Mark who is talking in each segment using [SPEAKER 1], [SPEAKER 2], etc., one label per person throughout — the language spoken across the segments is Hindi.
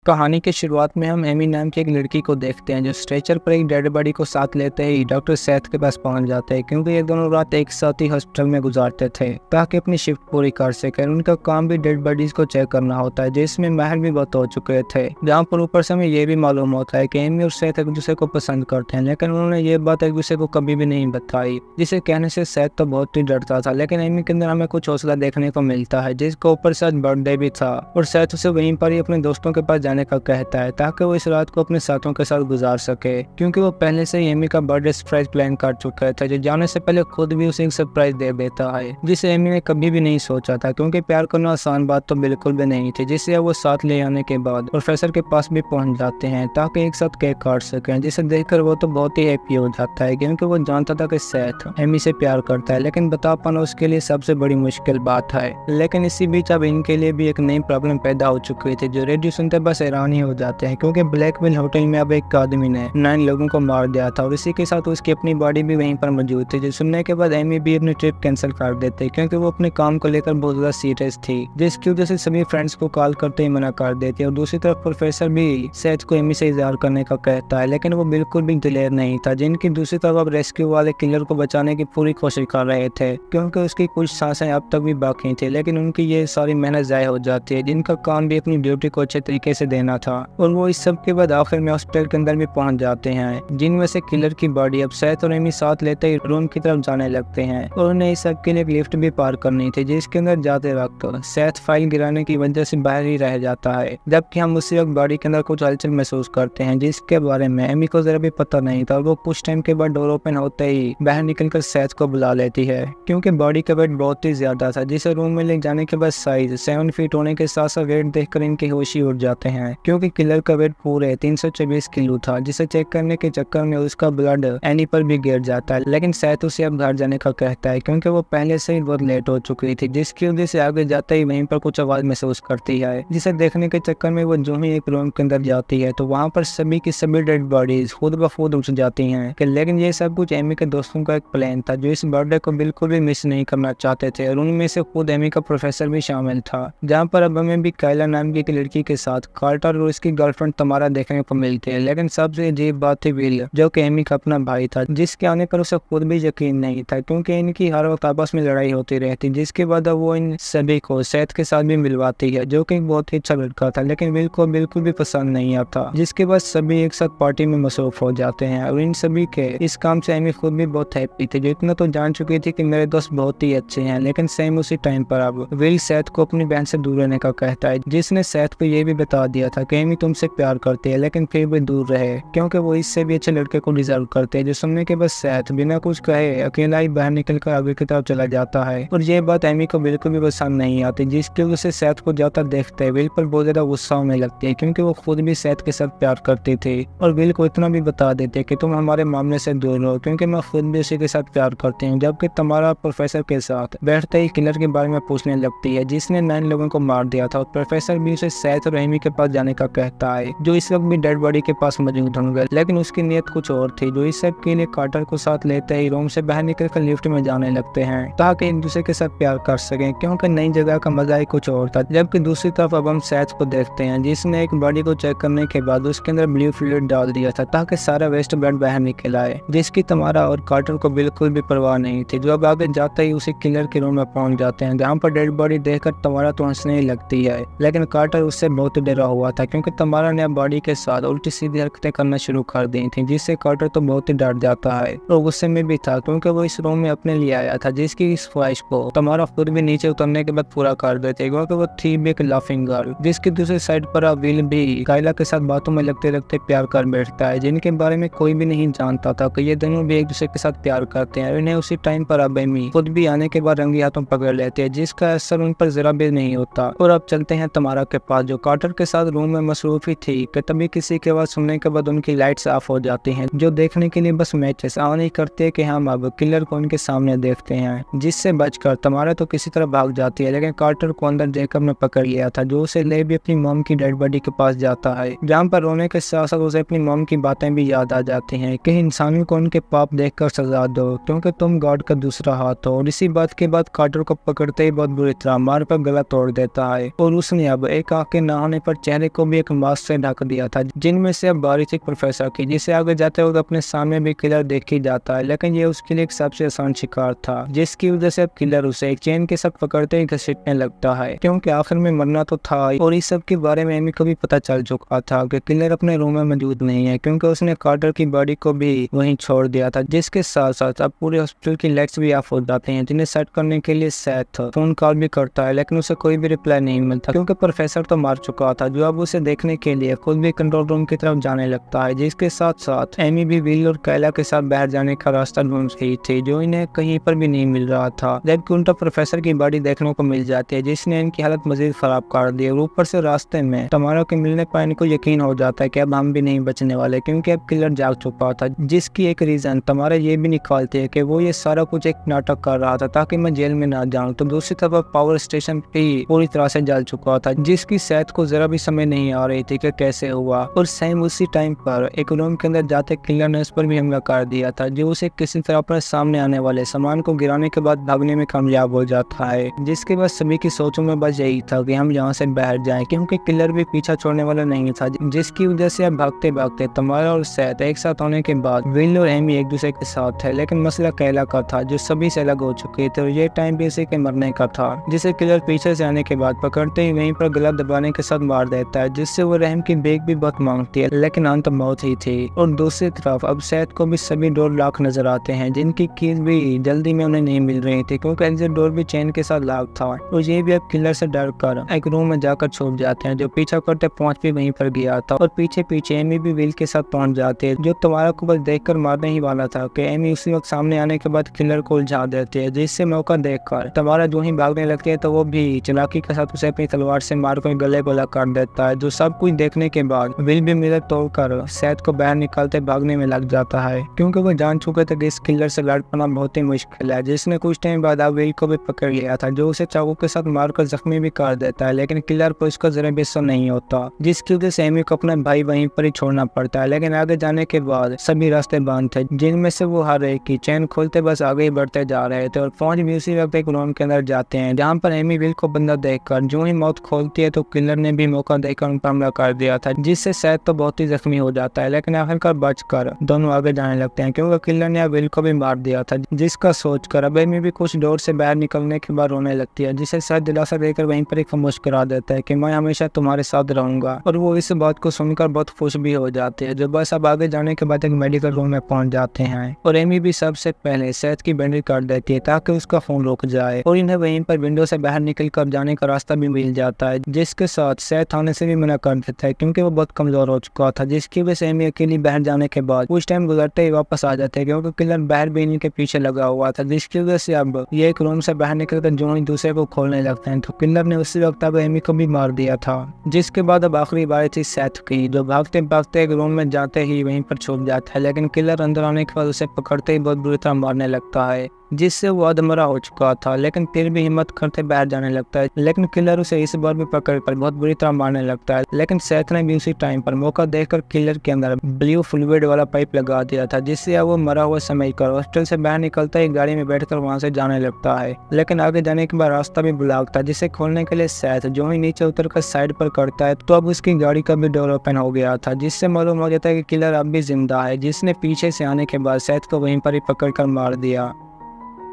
[SPEAKER 1] कहानी की शुरुआत में हम एमी नाम की एक लड़की को देखते हैं जो स्ट्रेचर पर एक डेड बॉडी को साथ लेते ही डॉक्टर सेथ के पास पहुंच जाते हैं, क्योंकि ये दोनों रात एक साथ ही हॉस्पिटल में गुजारते थे ताकि अपनी शिफ्ट पूरी कर सकें। उनका काम भी डेड बॉडीज को चेक करना होता है, जिसमें माहिर भी बहुत हो चुके थे। जहाँ पर ऊपर से हमें ये भी मालूम होता है कि एमी और सेथ एक दूसरे को पसंद करते हैं, लेकिन उन्होंने ये बात एक दूसरे को कभी भी नहीं बताई, जिसे कहने से सेथ तो बहुत ही डरता था। लेकिन एमी के अंदर हमें कुछ हौसला देखने को मिलता है, जिसके ऊपर से आज बर्थडे भी था और सेथ उसे वहीं पर ही अपने दोस्तों के पास जाने का कहता है ताकि वो इस रात को अपने साथियों के साथ गुजार सके, क्योंकि वो पहले से ही एमी का बर्थडे सरप्राइज प्लान कर चुका था, जो जाने से पहले खुद भी उसे एक सरप्राइज दे देता है, जिसे एमी ने कभी भी नहीं सोचा था, क्योंकि प्यार करना आसान बात तो बिल्कुल भी नहीं थी। जिसे वो साथ ले आने के बाद प्रोफेसर के पास भी पहुंच जाते हैं ताकि एक साथ केक काट सकें, जिसे देखकर वो तो बहुत ही हैप्पी हो जाता है, क्योंकि वो जानता था कि सेथ एमी से प्यार करता है, लेकिन बता पाना उसके लिए सबसे बड़ी मुश्किल बात है। लेकिन इसी बीच अब इनके लिए भी एक नई प्रॉब्लम पैदा हो चुकी थी, जो रेडियो सुनते बस हैरान ही हो जाते हैं, क्योंकि ब्लैकविल होटल में अब एक आदमी ने 9 लोगों को मार दिया था और इसी के साथ उसकी अपनी बॉडी भी वहीं पर मौजूद थी। जो सुनने के बाद एमी भी अपनी ट्रिप कैंसिल कर देते, क्योंकि वो अपने काम को लेकर बहुत ज्यादा सीरियस थी, जिसकी वजह से सभी फ्रेंड्स को कॉल करते ही मना कर देती है। और दूसरी तरफ प्रोफेसर भी सेथ को एमी से इजहार करने का कहता है, लेकिन वो बिल्कुल भी दिलेर नहीं था। जिनकी दूसरी तरफ अब रेस्क्यू वाले किलर को बचाने की पूरी कोशिश कर रहे थे, क्योंकि उसकी कुछ सांसें अब तक भी बाकी थी, लेकिन उनकी ये सारी मेहनत जाया हो जाती है, जिनका काम भी अपनी ड्यूटी को अच्छे तरीके से देना था। और वो इस सब के बाद आखिर में हॉस्पिटल के अंदर भी पहुंच जाते हैं, जिनमें से किलर की बॉडी अब सेथ और एमी साथ लेते ही रूम की तरफ जाने लगते हैं और उन्हें इस सब के लिए एक लिफ्ट भी पार करनी थी, जिसके अंदर जाते वक्त सेथ फाइल गिराने की वजह से बाहर ही रह जाता है, जबकि हम उसी वक्त बॉडी के अंदर कुछ हलचल महसूस करते हैं, जिसके बारे में एमी को जरा भी पता नहीं था। और वो कुछ टाइम के बाद डोर ओपन होते ही बाहर निकलकर सेथ को बुला लेती है, क्योंकि बॉडी का वेट बहुत ही ज्यादा था, जिसे रूम में ले जाने के बाद साइज 7 फीट होने के साथ साथ वेट देखकर इनके होश ही उड़ जाते हैं, क्योंकि किलर का वेट पूरे 324 किलो था, जिसे चेक करने के चक्कर में उसका ब्लड एनी पर भी गिर जाता है। लेकिन सेथ उसे अब घर जाने का कहता है, क्योंकि वो पहले से ही बहुत लेट हो चुकी थी, जिसकी वजह से आगे जाते ही वहीं पर कुछ आवाज महसूस करती है, जिसे देखने के चक्कर में वो जो ही एक रूम के अंदर जाती है तो वहाँ पर सभी की सभी डेड बॉडीज खुद ब खुद उठ जाती हैं। लेकिन ये सब कुछ एमी के दोस्तों का एक प्लान था, जो इस बर्थडे को बिल्कुल भी मिस नहीं करना चाहते थे, और उनमें से खुद एमी का प्रोफेसर भी शामिल था। जहाँ पर अब हमें भी कायला नाम की एक लड़की के साथ कार्टर और उसकी गर्लफ्रेंड तमारा देखने को मिलती है। लेकिन सबसे अजीब बात थी विल, जो कि एमी का अपना भाई था, जिसके आने पर उसे खुद भी यकीन नहीं था, क्योंकि इनकी हर वक्त आपस में लड़ाई होती रहती। जिसके बाद अब वो इन सभी को सेथ के साथ भी मिलवाती है, जो कि बहुत ही अच्छा लड़का था, लेकिन विल को बिल्कुल भी पसंद नहीं आता। जिसके बाद सभी एक साथ पार्टी में मसरूफ हो जाते हैं, और इन सभी के इस काम से एमी खुद भी बहुत हैप्पी थी, जो इतना तो जान चुकी थी कि मेरे दोस्त बहुत ही अच्छे हैं। लेकिन सेम उसी टाइम पर अब विल सेथ को अपनी बहन से दूर रहने का कहता है, जिसने सेथ को ये भी बता दिया था कि एमी तुमसे प्यार करती है, लेकिन फिर भी दूर रहे, क्योंकि वो इससे भी अच्छे लड़के को डिजर्व करते हैं। जो सुनने के बाद सेथ बिना कुछ कहे अकेला ही बाहर निकलकर आगे की तरफ चला जाता है, और ये बात एमी को बिल्कुल भी पसंद नहीं आती, जिसकी वजह से सेथ को जाता देखते हैं विल पर बहुत ज्यादा गुस्सा होने लगती है, क्योंकि वो खुद भी सेथ के साथ प्यार करती थी, और विल को इतना भी बता देते कि तुम हमारे मामले से दूर रहो, क्योंकि मैं खुद भी उसी के साथ प्यार करती हूँ। जबकि तमारा प्रोफेसर के साथ बैठते ही किलर के बारे में पूछने लगती है, जिसने 9 लोगों को मार दिया था, और प्रोफेसर भी उसे सेथ और एमी के पास जाने का कहता है, जो इस वक्त भी डेड बॉडी के पास मौजूद होंगे। लेकिन उसकी नीयत कुछ और थी, जो इस सब के लिए कार्टर को साथ लेते ही रूम से बाहर निकलकर लिफ्ट में जाने लगते हैं ताकि एक दूसरे के साथ प्यार कर सकें, क्योंकि नई जगह का मजा ही कुछ और था। जबकि दूसरी तरफ अब हम सेथ को देखते हैं, जिसने एक बॉडी को चेक करने के बाद उसके अंदर ब्लू फ्लूइड डाल दिया था ताकि सारा वेस्ट ब्लड बाहर निकल आए, जिसकी तमारा और कार्टर को बिल्कुल भी परवाह नहीं थी। जो अब आगे जाते ही उसी किलर के रूम में पहुंच जाते हैं, जहाँ पर डेड बॉडी देखकर तमारा तो हंसने ही लगती है, लेकिन कार्टर उससे बहुत डरा हुआ था, क्योंकि तमारा ने बॉडी के साथ उल्टी सीधी हरकतें करना शुरू कर दी थी, जिससे कार्टर तो बहुत ही डर जाता है और गुस्से में भी था, क्योंकि वो इस रूम में अपने लिए आया था, जिसकी इस ख्वाहिश को तमारा खुद भी नीचे उतरने के बाद पूरा कर देते, क्योंकि वो थी भी एक लाफिंग गर्ल। जिसकी दूसरी साइड पर विल भी कायला के साथ बातों में लगते लगते प्यार कर बैठता है, जिनके बारे में कोई भी नहीं जानता था कि ये दोनों भी एक दूसरे के साथ प्यार करते हैं। इन्हें उसी टाइम पर अब एमी खुद भी आने के बाद रंगी हाथों पकड़ लेते हैं, जिसका असर उन पर जरा भी नहीं होता। और अब चलते हैं तमारा के पास, जो कार्टर के साथ रूम में मसरूफ ही थी कि तभी किसी की आवाज सुनने के बाद उनकी लाइट्स ऑफ हो जाती हैं, जो देखने के लिए बस मैचेस ऑन ही करते कि हम अब किलर को उनके सामने देखते हैं, जिससे बचकर तमारा तो किसी तरह भाग जाती है। लेकिन कार्टर को अंदर जेकब ने पकड़ लिया था, जो उसे ले भी अपनी मॉम की डेड बॉडी के पास जाता है, जहाँ पर रोने के साथ साथ उसे अपनी मॉम की बातें भी याद आ जाती हैं कि इंसानों को उनके पाप देखकर सजा दो, क्योंकि तुम गॉड का दूसरा हाथ हो। और इसी बात के बाद कार्टर को पकड़ते ही बहुत बुरी तरह मार कर गला तोड़ देता है, और उसने अब एक आंख के ना होने पर चेहरे चेहरे को भी एक मास्क से ढक दिया था, जिनमें से अब बारी थी प्रोफेसर की, जिसे आगे जाते वक्त अपने सामने भी किलर देख ही जाता है। लेकिन ये उसके लिए एक सबसे आसान शिकार था, जिसकी वजह से अब किलर उसे एक चेन के साथ पकड़ते ही घसीटने लगता है, क्योंकि आखिर में मरना तो था। और इस सब के बारे में एमी को भी पता चल चुका था कि किलर अपने रूम में मौजूद नहीं है, क्योंकि उसने कार्टर की बॉडी को भी वहीं छोड़ दिया था। जिसके साथ साथ अब पूरे हॉस्पिटल की लाइट्स भी ऑफ हो जाते हैं, जिन्हें सेट करने के लिए सेथ फोन कॉल भी करता है, लेकिन उसे कोई भी रिप्लाई नहीं मिलता, क्योंकि प्रोफेसर तो मार चुका था, जो अब उसे देखने के लिए खुद भी कंट्रोल रूम की तरफ जाने लगता है। जिसके साथ साथ एमी भी विल और कैला के साथ बाहर जाने का रास्ता ढूंढ रही थी, जो इन्हें कहीं पर भी नहीं मिल रहा था। जबकि उल्टा प्रोफेसर की बॉडी देखने को मिल जाती है, जिसने इनकी हालत मजीद खराब कर दी। और ऊपर से रास्ते में तमारा के मिलने पर इनको यकीन हो जाता है कि अब हम भी नहीं बचने वाले, क्योंकि अब किलर जाग चुका था। जिसकी एक रीजन तमारा ये भी निकालती है कि वो ये सारा कुछ एक नाटक कर रहा था ताकि मैं जेल में ना जाऊं। तो दूसरी तरफ पावर स्टेशन भी पूरी तरह से जल चुका था, जिसकी सेहत को जरा भी समझ नहीं आ रही थी कि कैसे हुआ। और सेम उसी टाइम पर एक रूम के अंदर जाते किलर ने उस पर भी हमला कर दिया था, जो उसे किसी तरह अपने सामने आने वाले सामान को गिराने के बाद भागने में कामयाब हो जाता है। जिसके बाद सभी की सोचों में बस यही था कि हम यहाँ से बाहर जाएं, क्योंकि किलर भी पीछा छोड़ने वाला नहीं था। जिसकी वजह से अब भागते भागते तमारा और सेथ एक साथ होने के बाद विल और एमी एक दूसरे के साथ है। लेकिन मसला कैला का था, जो सभी से अलग हो चुके थे, और ये टाइम भी उसी के मरने का था, जिसे किलर पीछे से आने के बाद पकड़ते ही वहीं पर गला दबाने के साथ मार देता है, जिससे वो रहम की बेग भी बहुत मांगती है, लेकिन अंत मौत ही थी। और दूसरी तरफ अब सेथ को भी सभी डोर लॉक नजर आते हैं, जिनकी कीज भी जल्दी में उन्हें नहीं मिल रही थी, क्योंकि एग्जिट डोर भी चेन के साथ लॉक था। और ये भी अब किलर से डर कर एक रूम में जाकर छुप जाते हैं, जो पीछा करते पहुंच भी वहीं पर गया था। और पीछे पीछे एमी भी विल के साथ पहुंच जाते हैं, जो तमारा को बस देखकर मारने ही वाला था कि एमी उसी वक्त सामने आने के बाद किलर को उलझा देते हैं। जिससे मौका देखकर तमारा जो ही भागने लगती है, तो वो भी चालाकी के साथ उसे अपनी तलवार से मारकर गले को लग कर देता है। जो सब कुछ देखने के बाद विल भी मिरर तोड़कर सेथ को बाहर निकालते भागने में लग जाता है, क्योंकि वो जान चुके थे कि इस किलर से लड़ पाना बहुत ही मुश्किल है। जिसने कुछ टाइम बाद विल को भी पकड़ लिया था, जो उसे चाकू के साथ मारकर जख्मी भी कर देता है, लेकिन किलर को इसका जरा भी असर नहीं होता, जिसकी वजह से एमी को अपना भाई वहीं पर ही छोड़ना पड़ता है। लेकिन आगे जाने के बाद सभी रास्ते बंद थे, जिनमें से वो हर एक की चैन खोलते बस आगे ही बढ़ते जा रहे थे। और पहुंच भी उसी वक्त एक रूम के अंदर जाते हैं, जहाँ पर एमी विल को बंदा देखकर जो ही मौत खोलती है, तो किलर ने भी मौका देकर उन पर हमला कर दिया था, जिससे सेथ तो बहुत ही जख्मी हो जाता है। लेकिन आखिरकार बचकर दोनों आगे जाने लगते हैं, क्योंकि किलर ने विल को भी मार दिया था। जिसका सोचकर अब एमी भी कुछ डोर से बाहर निकलने के बाद रोने लगती है, जिसे सेथ दिलासा देकर वहीं पर एक खामोश करा देता है कि मैं हमेशा तुम्हारे साथ रहूंगा। और वो इस बात को सुनकर बहुत खुश भी हो जाते हैं। जो बस अब आगे जाने के बाद एक मेडिकल रूम में पहुंच जाते हैं, और एमी भी सबसे पहले सेथ की बैंडेज कर देती है ताकि उसका खून रुक जाए, और इन्हें वहीं पर विंडो से बाहर निकल कर जाने का रास्ता भी मिल जाता है। जिसके साथ सेथ आने से भी मना कर देता है, क्योंकि वो बहुत कमजोर हो चुका था। जिसकी वजह से एमी अकेली बाहर जाने के बाद कुछ टाइम गुजरते ही वापस आ जाते हैं, क्योंकि किलर बाहर भी इनके पीछे लगा हुआ था। जिसकी वजह से अब ये एक रूम से बाहर निकलकर जो ही दूसरे को खोलने लगते हैं, तो किलर ने उसी वक्त अब एमी को भी मार दिया था। जिसके बाद अब आखिरी बारी थी सेथ की, जो भागते भागते एक रूम में जाते ही वहीं पर छुप जाता है। लेकिन किलर अंदर आने के बाद उसे पकड़ते ही बहुत बुरी तरह मारने लगता है, जिससे वो अधमरा हो चुका था, लेकिन फिर भी हिम्मत करते बाहर जाने लगता है। लेकिन किलर उसे इस बार भी पकड़कर बहुत बुरी तरह मारने लगता है। लेकिन सेथ ने भी उसी टाइम पर मौका देखकर किलर के अंदर ब्लू फ्लूइड वाला पाइप लगा दिया था, जिससे अब वो मरा हुआ समझकर हॉस्टल से बाहर निकलता ही गाड़ी में बैठकर वहां से जाने लगता है। लेकिन आगे जाने के बाद रास्ता भी ब्लॉक था, जिसे खोलने के लिए सेथ जो ही नीचे उतरकर साइड पर करता है, तो अब उसकी गाड़ी का भी डोर ओपन हो गया था, जिससे मालूम हो जाता है कि किलर अब भी जिंदा है, जिसने पीछे से आने के बाद सेथ को वहीं पर ही पकड़कर मार दिया।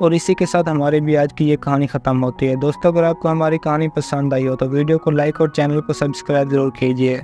[SPEAKER 1] और इसी के साथ हमारी भी आज की ये कहानी खत्म होती है। दोस्तों, अगर आपको हमारी कहानी पसंद आई हो तो वीडियो को लाइक और चैनल को सब्सक्राइब जरूर कीजिए।